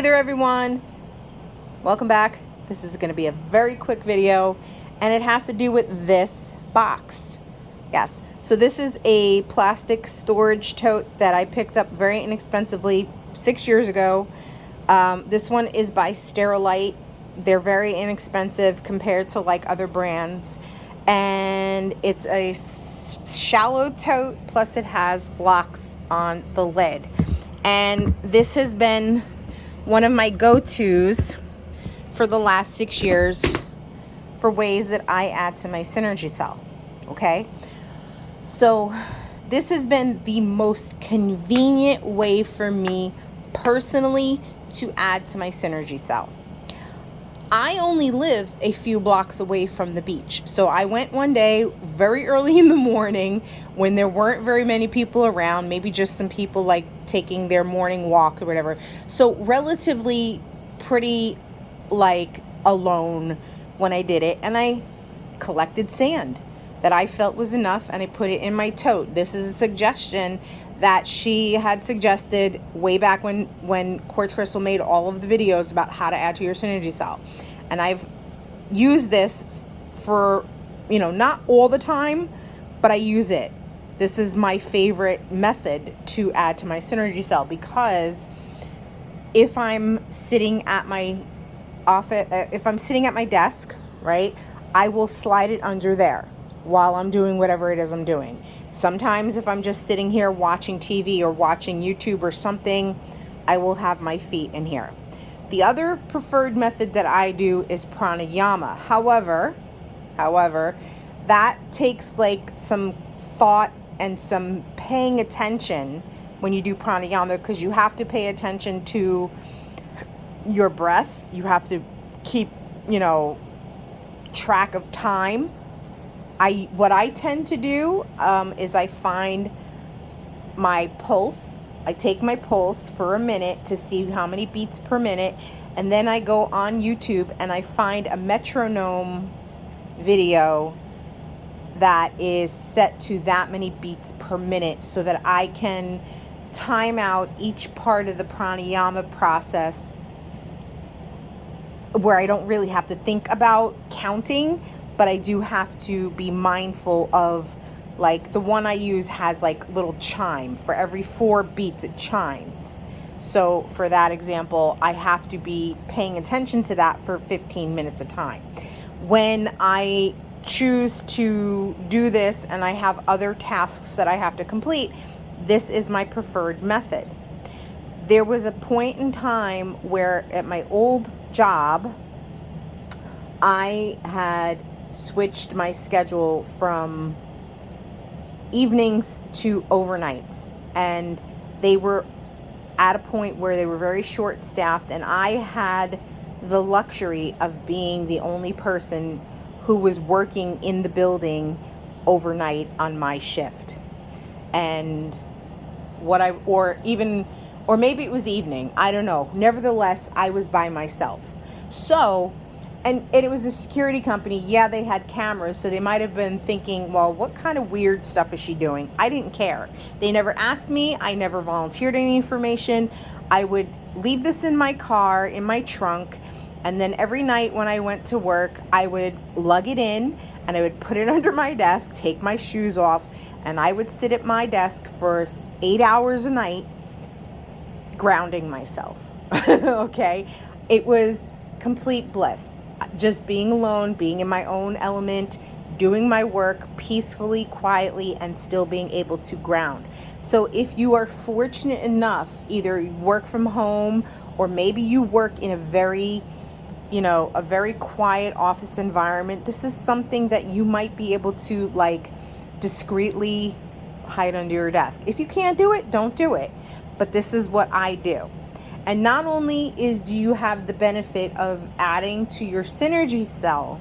Hey there everyone, welcome back. This is going to be a very quick video and it has to do with this box. Yes, so this is a plastic storage tote that I picked up very inexpensively 6 years ago. This one is by Sterilite. They're very inexpensive compared to like other brands, and it's a shallow tote, plus it has locks on the lid. And this has been one of my go-tos for the last 6 years for ways that I add to my CYNRGYCL. Okay, so this has been the most convenient way for me personally to add to my CYNRGYCL. I only live a few blocks away from the beach. So I went one day very early in the morning when there weren't very many people around, maybe just some people like taking their morning walk or whatever. So relatively pretty like alone when I did it, and I collected sand that I felt was enough and I put it in my tote. This is a suggestion that she had suggested way back when Quartz Crystal made all of the videos about how to add to your CYNRGYCL. And I've used this for, not all the time, but I use it. This is my favorite method to add to my CYNRGYCL, because if I'm sitting at my office, if I'm sitting at my desk, right, I will slide it under there while I'm doing whatever it is I'm doing. Sometimes if I'm just sitting here watching TV or watching YouTube or something, I will have my feet in here. The other preferred method that I do is Pranayama. However, that takes like some thought and some paying attention when you do Pranayama, because you have to pay attention to your breath. You have to keep, track of time. What I tend to do is I find my pulse. I take my pulse for a minute to see how many beats per minute, and then I go on YouTube and I find a metronome video that is set to that many beats per minute, so that I can time out each part of the pranayama process where I don't really have to think about counting, but I do have to be mindful of, like, the one I use has like little chime. For every 4 beats it chimes. So for that example, I have to be paying attention to that for 15 minutes a time. When I choose to do this and I have other tasks that I have to complete, this is my preferred method. There was a point in time where at my old job, I had switched my schedule from evenings to overnights, and they were at a point where they were very short staffed, and I had the luxury of being the only person who was working in the building overnight on my shift. And or maybe it was evening, I don't know. Nevertheless, I was by myself. So, and it was a security company. Yeah, they had cameras, so they might have been thinking, well, what kind of weird stuff is she doing? I didn't care. They never asked me. I never volunteered any information. I would leave this in my car, in my trunk, and then every night when I went to work, I would lug it in and I would put it under my desk, take my shoes off, and I would sit at my desk for 8 hours a night, grounding myself. Okay? It was complete bliss. Just being alone, being in my own element, doing my work peacefully, quietly, and still being able to ground. So if you are fortunate enough, either you work from home or maybe you work in a very quiet office environment, this is something that you might be able to like discreetly hide under your desk. If you can't do it, don't do it. But this is what I do. And not only do you have the benefit of adding to your CYNRGYCL,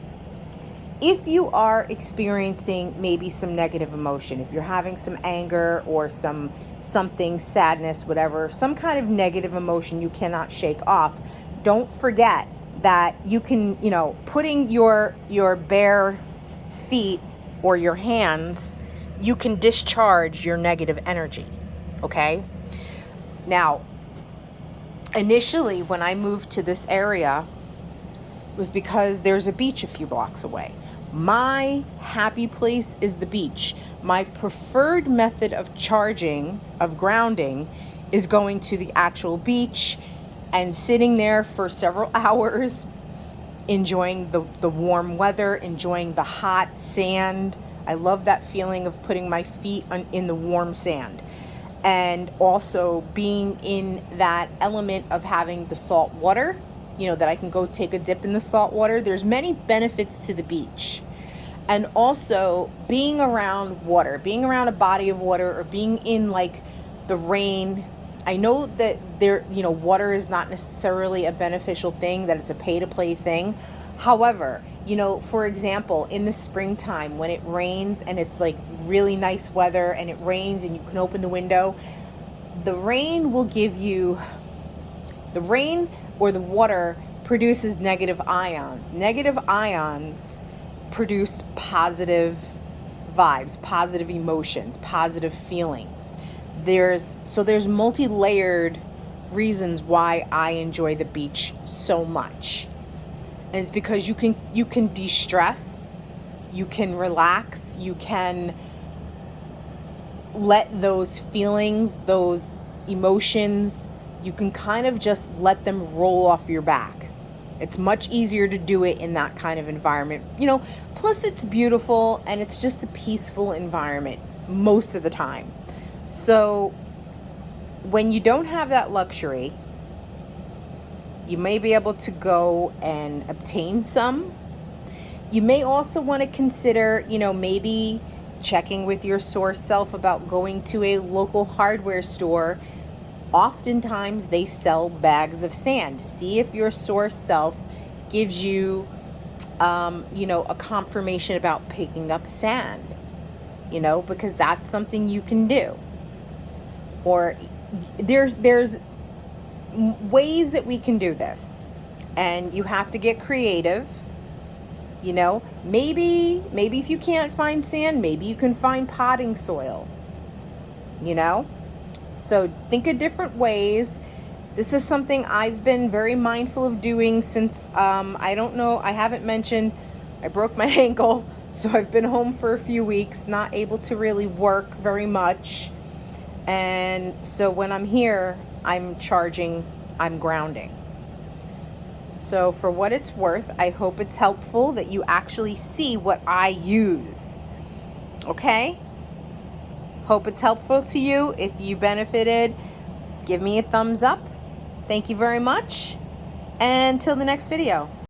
if you are experiencing maybe some negative emotion, if you're having some anger or something, sadness, whatever, some kind of negative emotion you cannot shake off, don't forget that you can, putting your bare feet or your hands, you can discharge your negative energy. Okay? Now, initially, when I moved to this area, was because there's a beach a few blocks away. My happy place is the beach. My preferred method of charging, of grounding, is going to the actual beach and sitting there for several hours, enjoying the warm weather, enjoying the hot sand. I love that feeling of putting my feet in the warm sand. And also being in that element of having the salt water, that I can go take a dip in the salt water. There's many benefits to the beach. And also being around water, being around a body of water, or being in like the rain. I know that water is not necessarily a beneficial thing, that it's a pay to play thing. However, for example, in the springtime when it rains and it's like really nice weather and it rains and you can open the window, the rain or the water produces negative ions. Negative ions produce positive vibes, positive emotions, positive feelings. There's multi-layered reasons why I enjoy the beach so much. And it's because you can de-stress, you can relax, you can let those feelings, those emotions, you can kind of just let them roll off your back. It's much easier to do it in that kind of environment. Plus it's beautiful and it's just a peaceful environment most of the time. So when you don't have that luxury, you may be able to go and obtain some. You may also want to consider, maybe checking with your source self about going to a local hardware store. Oftentimes they sell bags of sand. See if your source self gives you, a confirmation about picking up sand, because that's something you can do. Or there's ways that we can do this, and you have to get creative. Maybe if you can't find sand, maybe you can find potting soil. So think of different ways. This is something I've been very mindful of doing since, I haven't mentioned, I broke my ankle. So I've been home for a few weeks, not able to really work very much. And so when I'm here, I'm charging, I'm grounding. So for what it's worth, I hope it's helpful that you actually see what I use. Okay? Hope it's helpful to you. If you benefited, give me a thumbs up. Thank you very much. And till the next video.